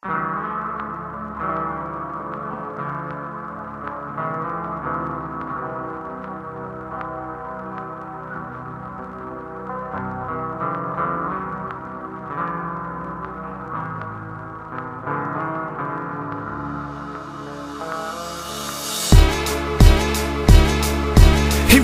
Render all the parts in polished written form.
He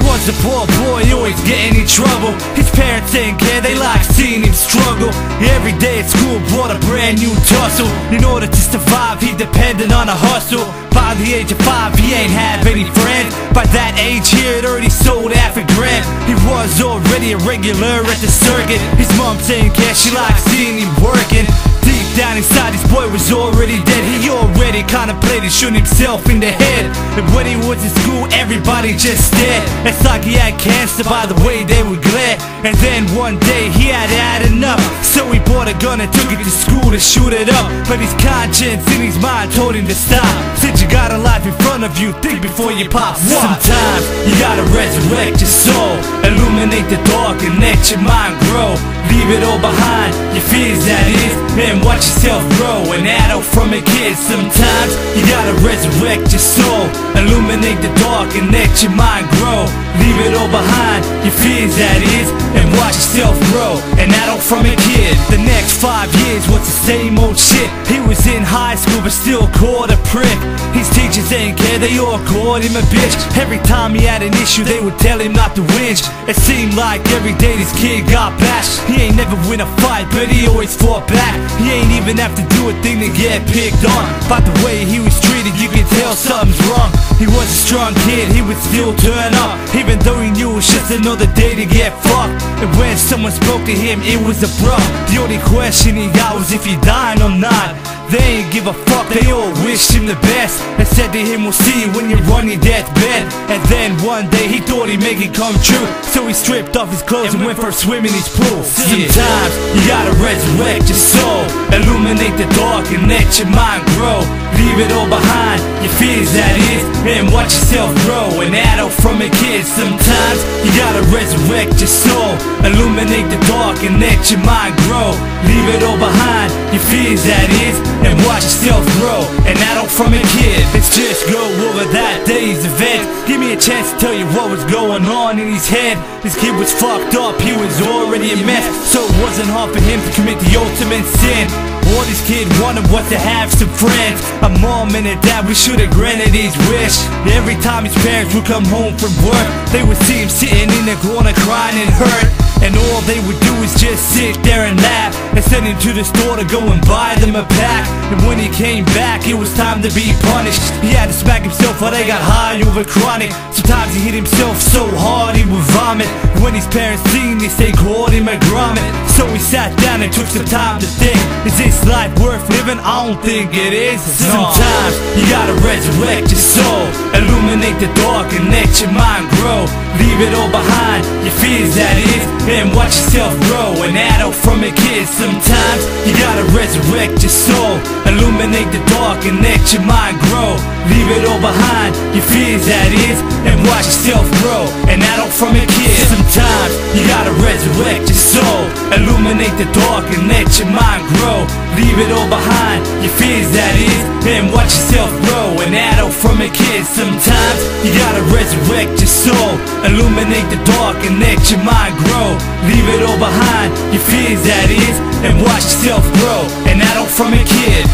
was a poor boy, always getting in trouble. His parents didn't care, they liked seeing him struggle. Every day at school brought a brand new tussle. In order to survive, he depended on a hustle. By the age of 5, he ain't have any friends. By that age, he had already sold half a grand. He was already a regular at the circuit. His mom didn't care, she liked seeing him working. Deep down inside, this boy was already dead. He already contemplated shooting himself in the head. And when he was in school, everybody just stared. It's like he had cancer by the way they would glare. And then one day he had enough, so he bought a gun and took it to school to shoot it up. But his conscience in his mind told him to stop. Said you got a life in front of you, think before you pop. Sometimes you gotta resurrect your soul, illuminate the dark and let your mind grow. Leave it all behind, your fears that is, and watch yourself grow. An adult from a kid. Sometimes you gotta resurrect your soul, illuminate the dark and let your mind grow. Leave it all behind, your fears that is, and watch yourself grow. An adult from a kid. The next 5 years was the same old shit. He was in high school but still called a prick. His teachers didn't care, they all called him a bitch. Every time he had an issue they would tell him not to whinge. It seemed like every day this kid got bashed. He ain't never win a fight but he always fought back. He ain't even have to do a thing to get picked on. By the way he was treated you could tell something's wrong. He was a strong kid, he would still turn up, even though he knew it was just another day to get fucked. And when someone spoke to him it was abrupt. The only question he got was if he dying or not. They ain't give a fuck, they all wished him the best, and said to him we'll see you when you're on your deathbed. And then one day he thought he'd make it come true, so he stripped off his clothes and went for a swim in his pool. Sometimes you gotta resurrect your soul, illuminate the dark and let your mind grow. Leave it all behind, your fears that is, and watch yourself grow. An adult from a kid. Sometimes you gotta resurrect your soul, illuminate the dark and let your mind grow. Leave it all behind, your fears that is, and watch yourself grow. An adult from a kid. Let's just go over that day's event. Give me a chance to tell you what was going on in his head. This kid was fucked up, he was already a mess, so it wasn't hard for him to commit the ultimate sin. All this kid wanted was to have some friends. A mom and a dad, we should've granted his wish. Every time his parents would come home from work, they would see him sitting in the corner crying and hurt. And all they would do is just sit there and laugh, and send him to the store to go and buy them a pack. And when he came back, it was time to be punished. He had to smack himself while they got high over chronic. Sometimes he hit himself so hard he would vomit. When his parents seen this, they called him a grommet. So he sat down and took some time to think, is this life worth living? I don't think it is. Sometimes you gotta resurrect your soul, illuminate the dark and let your mind grow. Leave it all behind, your fears that is, and watch yourself grow. An adult from a kid. Sometimes you gotta resurrect your soul, illuminate the dark and let your mind grow. Leave it all behind, your fears that is, and watch yourself grow. An adult from a kid. Sometimes you gotta resurrect your soul, illuminate the dark and let your mind grow. Leave it all behind, your fears that is, and watch yourself grow. An adult from a kid. Sometimes you gotta resurrect your soul, illuminate the dark and let your mind grow. Leave it all behind, your fears that is, and watch yourself grow. An adult from a kid.